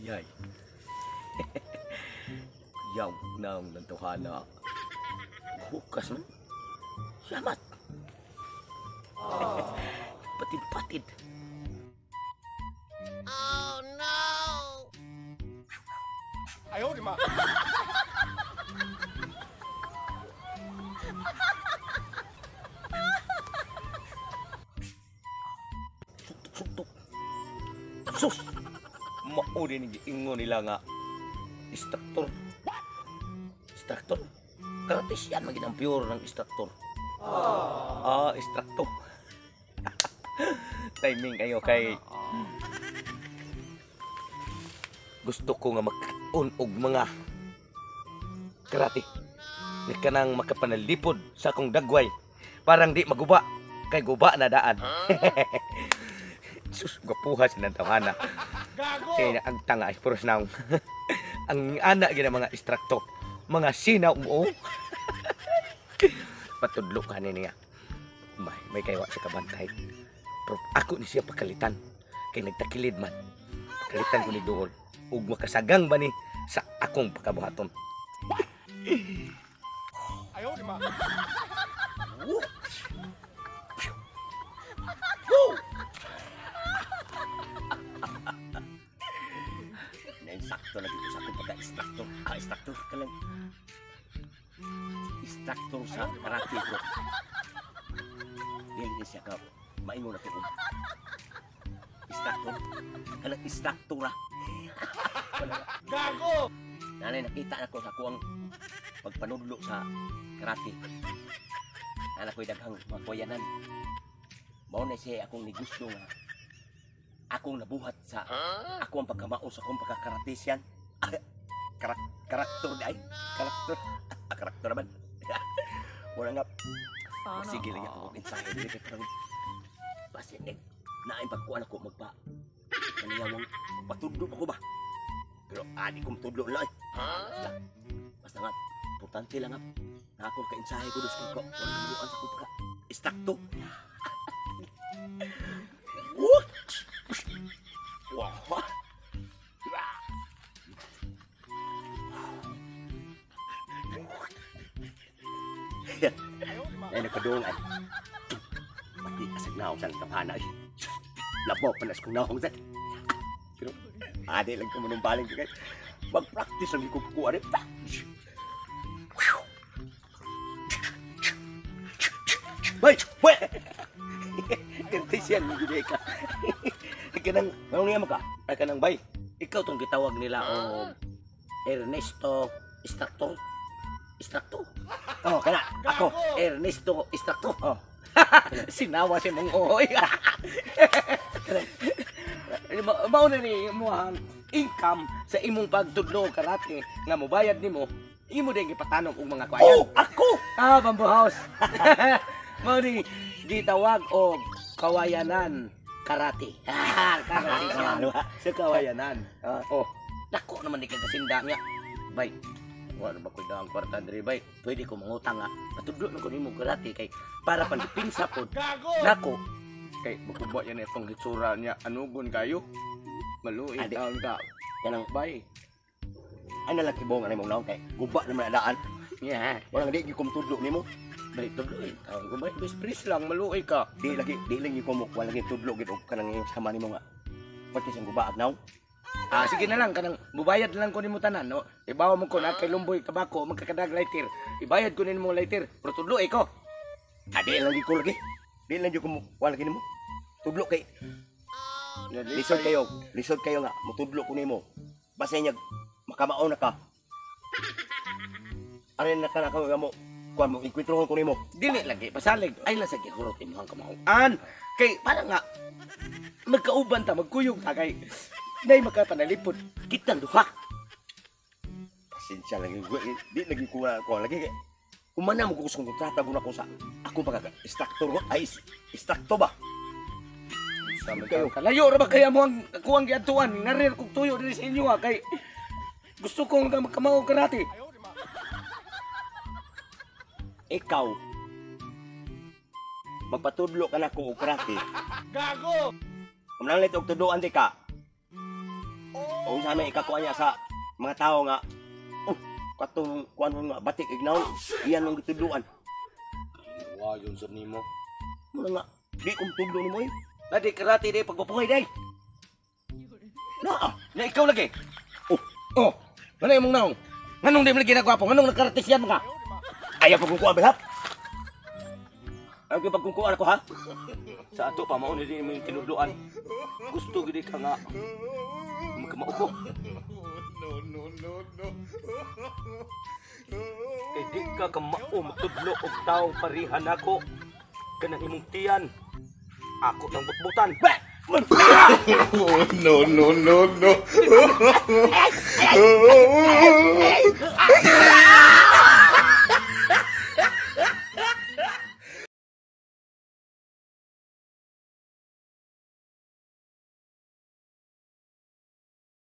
Yay. Yaw nang nantuhana. Hukas man. Selamat. Patid-patid. Oh no! Ayaw, di ma. Suntok. Sus! Maudin ingo nila nga instructor. Instructor? Karatis yan maging ang pure ng instructor. Instructor. Timing kayo kay gusto ko nga mag-on og mga karate. Ni kanang makapanalipod sa akong dagway. Parang di maguba. Kay guba na daan. Sus, gapuha sa nantawana. Gago! Kaya ang tanga ay puros naong. Ang anak gina mga instructor. Mga sinaw mo. Patudlo ka niya. May kaywa sa kabantay. Pero ako ni siya pakalitan. Kay nagtakilid man. Pakalitan ko ni Dool. Ug makasagang ba ni sa akong pagkabuhaton. Ayaw, di ma. Insakto lagi ko sa akong pagka-instructor. Instructor ka lang. Instructor sa karate bro. Dili siya ka. Maingon na ko. Instructor. Kanang instructor ra. Gago! Nanay nakita na ko sa kuwang pagpanudlo sa karate. Anak ko'y daghang makuyanan. Mao na siya akong negosyo nga. Akong nabuhat sa ako ang pagkamao sa akong pagkakaratisyan. Karakter di ay. Karakter naman. Wala nga. Sige lang ako mensahe dili kay karong basi naay pagkuan ako magpa kaniyawang patudlo ako ba. Pero adi kong tudlo lang. Basta nga importante lang na ako ka ensahe ko dos ko. Wala nabuan sa kupa. Istakto. Wow. Ay nakadungan. Mati asag na ako sa kapana. Labok pa na sa kong naong sa. Pero adi lang ko manumbaling ko kay mag-practice ang ikukuha rin. Bay! Weh! Kantisyan mo gini ka. Kanang, ano niya mo ka? Ay kanang bay. Ikaw tong gitawag nila o Ernesto Instructor. Instructor? Oh, kana. Ako, Ernesto Instructor. Oh. Sinawa si mong oy. Mao na ni mo ang income sa imong pagtudlo karate nga mobayad nimo. Imo din gipatanom og mga kwayan. Oh, ako. Bamboo house. Mao ni gitawag og kawayanan karate. Karate sa kawayanan. Oh, dako naman di ka kasinda niya. Bay. Wala ba ko daang kwarta diri bay? Pwede ko mangutang nga. Patudlo na ko nimo karate kay para pandipinsa pod. Nako. Kay makuba yan itong hitsura niya. Anugon kayo? Maluit ang ka. Kanang bay. Ay nalang kibong anay mong naong kay guba naman adaan. Yeah. Walang di gyud tudlo nimo. Bay tudlo eh. Tawag ko bay. Bis lang maluoy ka. Di lagi ko mo wala lagi tudlo gid og kanang sama nimo nga. Pati sing guba agnaw. Sige na lang kanang bubayad lang ko nimo tanan no. Ibawa mo ko na kay lumboy tabako magkakadag lighter. Ibayad ko nimo lighter. Pero tudlo eh ko. Di lagi ko lagi. Di lang ko wala lagi nimo. Tudlo kay. Lisod kayo nga. Mutudlo ko nimo. Basta niya makamao na ka. Arin na ka na ka mo. Kuan mo ikwentro ko nimo. Dili lagi pasalig. Ay lang sa gihurot imong kamao-an. Kay para nga magkauban ta magkuyog ta kay nay makapanalipod kitang duha. Pasensya lagi di lagi ko lagi kay kumana mo gusto kong kontrata guna ko sa ako pagka-instructor ko ay instructor ba? Kayo kalayo ra ba kaya mo ang kuwang giadtuan ngarir kog tuyo diri sa inyo kay gusto ko nga magkamao karate. Ikaw magpatudlo ka na ko og karate. Gago! Kung nang lito og tuduan di ka. Oh O sa may ikakuha niya sa mga tao nga, katong kuan mo nga batik ignaw, iyan ang gitudluan. Wa yun sa nimo. Muna nga, di kong tudlo ni mo eh. Nadi karate day pagpapungay day. Naa, Na ikaw lagi. Oh. Ano yung mong naong? Nganong di mo lagi nagwapo? Nganong nagkaratis yan mga? ayaw pagkukuha bilap. Ayaw kayo pagkungkuhan ako ha? Sa ato pa, mauna din mo yung tinudluan. Gusto gini ka nga. Magkamao ko. Eh di ka kamao matudlo og taong parihan ako. Kanang imong tiyan. Ako ng butbutan. Bah! no.